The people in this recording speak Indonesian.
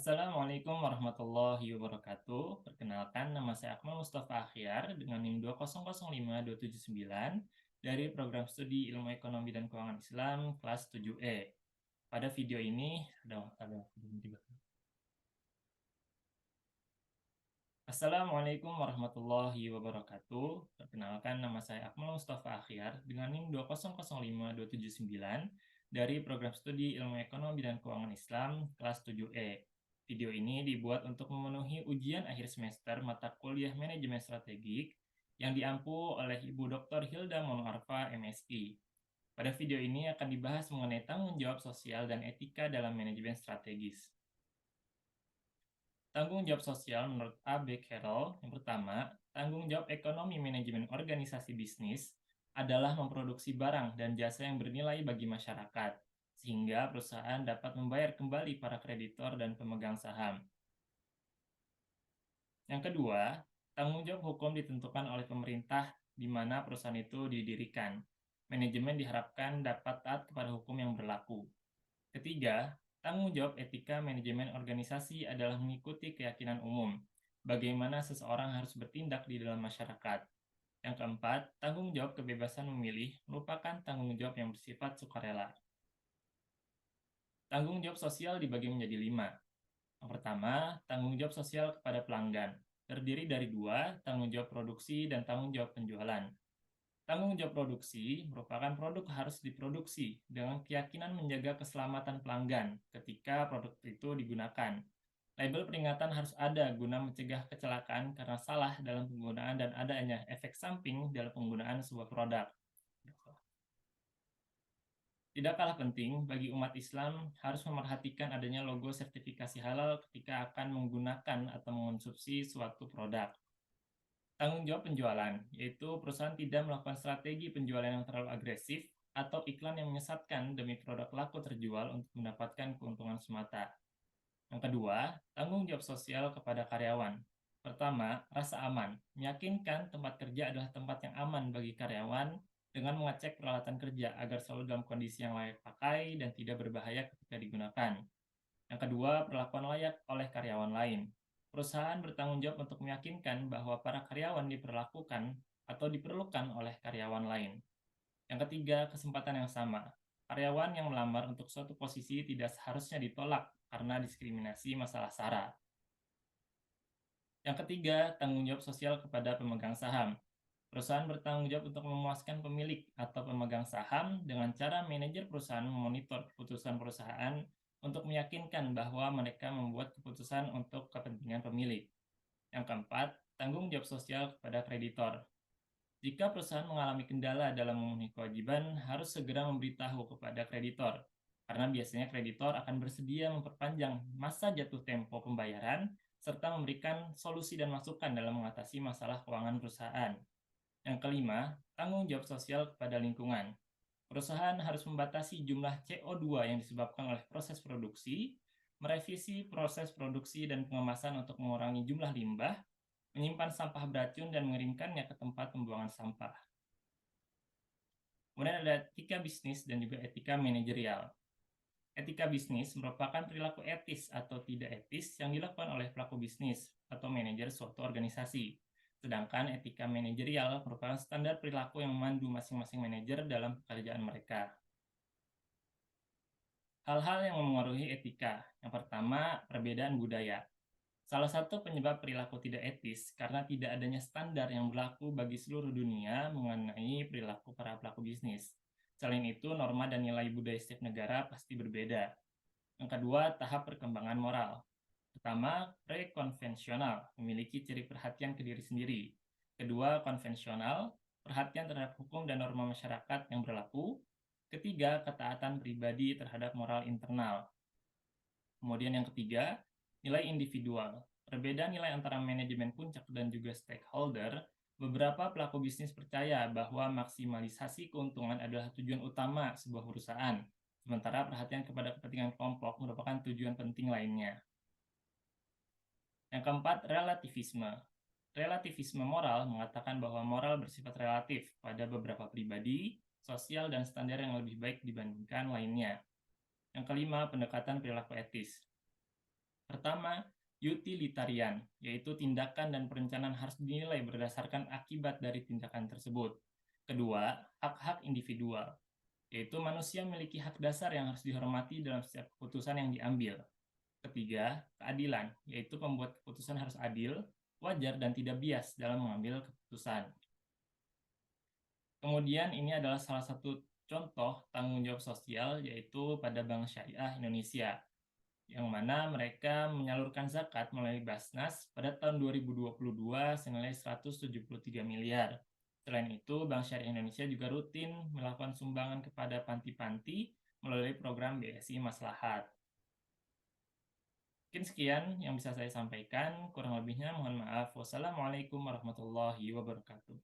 Assalamualaikum warahmatullahi wabarakatuh. Perkenalkan, nama saya Akmal Mustafa Akhyar dengan NIM 2005279 dari program studi Ilmu Ekonomi dan Keuangan Islam kelas 7E. Pada video ini ada Assalamualaikum warahmatullahi wabarakatuh. Perkenalkan, nama saya Akmal Mustafa Akhyar dengan NIM 2005279 dari program studi Ilmu Ekonomi dan Keuangan Islam kelas 7E. Video ini dibuat untuk memenuhi ujian akhir semester mata kuliah Manajemen Strategik yang diampu oleh Ibu Dr. Hilda Monoarfa, MSI. Pada video ini akan dibahas mengenai tanggung jawab sosial dan etika dalam manajemen strategis. Tanggung jawab sosial menurut A.B. Carroll, yang pertama, tanggung jawab ekonomi manajemen organisasi bisnis adalah memproduksi barang dan jasa yang bernilai bagi masyarakat, sehingga perusahaan dapat membayar kembali para kreditor dan pemegang saham. Yang kedua, tanggung jawab hukum ditentukan oleh pemerintah di mana perusahaan itu didirikan. Manajemen diharapkan dapat taat kepada hukum yang berlaku. Ketiga, tanggung jawab etika manajemen organisasi adalah mengikuti keyakinan umum, bagaimana seseorang harus bertindak di dalam masyarakat. Yang keempat, tanggung jawab kebebasan memilih merupakan tanggung jawab yang bersifat sukarela. Tanggung jawab sosial dibagi menjadi 5. Yang pertama, tanggung jawab sosial kepada pelanggan. Terdiri dari 2, tanggung jawab produksi dan tanggung jawab penjualan. Tanggung jawab produksi merupakan produk harus diproduksi dengan keyakinan menjaga keselamatan pelanggan ketika produk itu digunakan. Label peringatan harus ada guna mencegah kecelakaan karena salah dalam penggunaan dan adanya efek samping dalam penggunaan sebuah produk. Tidak kalah penting bagi umat Islam harus memerhatikan adanya logo sertifikasi halal ketika akan menggunakan atau mengonsumsi suatu produk. Tanggung jawab penjualan, yaitu perusahaan tidak melakukan strategi penjualan yang terlalu agresif atau iklan yang menyesatkan demi produk laku terjual untuk mendapatkan keuntungan semata. Yang kedua, tanggung jawab sosial kepada karyawan. Pertama, rasa aman. Meyakinkan tempat kerja adalah tempat yang aman bagi karyawan dengan mengecek peralatan kerja agar selalu dalam kondisi yang layak pakai dan tidak berbahaya ketika digunakan. Yang kedua, perlakuan layak oleh karyawan lain. Perusahaan bertanggung jawab untuk meyakinkan bahwa para karyawan diperlakukan atau diperlukan oleh karyawan lain. Yang ketiga, kesempatan yang sama. Karyawan yang melamar untuk suatu posisi tidak seharusnya ditolak karena diskriminasi masalah SARA. Yang ketiga, tanggung jawab sosial kepada pemegang saham. Perusahaan bertanggung jawab untuk memuaskan pemilik atau pemegang saham dengan cara manajer perusahaan memonitor keputusan perusahaan untuk meyakinkan bahwa mereka membuat keputusan untuk kepentingan pemilik. Yang keempat, tanggung jawab sosial kepada kreditor. Jika perusahaan mengalami kendala dalam memenuhi kewajiban, harus segera memberitahu kepada kreditor, karena biasanya kreditor akan bersedia memperpanjang masa jatuh tempo pembayaran serta memberikan solusi dan masukan dalam mengatasi masalah keuangan perusahaan. Yang kelima, tanggung jawab sosial kepada lingkungan. Perusahaan harus membatasi jumlah CO2 yang disebabkan oleh proses produksi, merevisi proses produksi dan pengemasan untuk mengurangi jumlah limbah, menyimpan sampah beracun dan mengirimkannya ke tempat pembuangan sampah. Kemudian ada etika bisnis dan juga etika manajerial. Etika bisnis merupakan perilaku etis atau tidak etis yang dilakukan oleh pelaku bisnis atau manajer suatu organisasi. Sedangkan etika manajerial merupakan standar perilaku yang memandu masing-masing manajer dalam pekerjaan mereka. Hal-hal yang memengaruhi etika. Yang pertama, perbedaan budaya. Salah satu penyebab perilaku tidak etis karena tidak adanya standar yang berlaku bagi seluruh dunia mengenai perilaku para pelaku bisnis. Selain itu, norma dan nilai budaya setiap negara pasti berbeda. Yang kedua, tahap perkembangan moral. Pertama, pre-konvensional, memiliki ciri perhatian ke diri sendiri. Kedua, konvensional, perhatian terhadap hukum dan norma masyarakat yang berlaku. Ketiga, ketaatan pribadi terhadap moral internal. Kemudian yang ketiga, nilai individual. Perbedaan nilai antara manajemen puncak dan juga stakeholder, beberapa pelaku bisnis percaya bahwa maksimalisasi keuntungan adalah tujuan utama sebuah perusahaan, sementara perhatian kepada kepentingan kelompok merupakan tujuan penting lainnya. Yang keempat, relativisme. Relativisme moral mengatakan bahwa moral bersifat relatif pada beberapa pribadi, sosial, dan standar yang lebih baik dibandingkan lainnya. Yang kelima, pendekatan perilaku etis. Pertama, utilitarian, yaitu tindakan dan perencanaan harus dinilai berdasarkan akibat dari tindakan tersebut. Kedua, hak-hak individual, yaitu manusia memiliki hak dasar yang harus dihormati dalam setiap keputusan yang diambil. Ketiga, keadilan, yaitu pembuat keputusan harus adil, wajar, dan tidak bias dalam mengambil keputusan. Kemudian ini adalah salah satu contoh tanggung jawab sosial, yaitu pada Bank Syariah Indonesia, yang mana mereka menyalurkan zakat melalui Basnas pada tahun 2022 senilai 173 miliar. Selain itu, Bank Syariah Indonesia juga rutin melakukan sumbangan kepada panti-panti melalui program BSI Maslahat. Mungkin sekian yang bisa saya sampaikan, kurang lebihnya mohon maaf. Wassalamualaikum warahmatullahi wabarakatuh.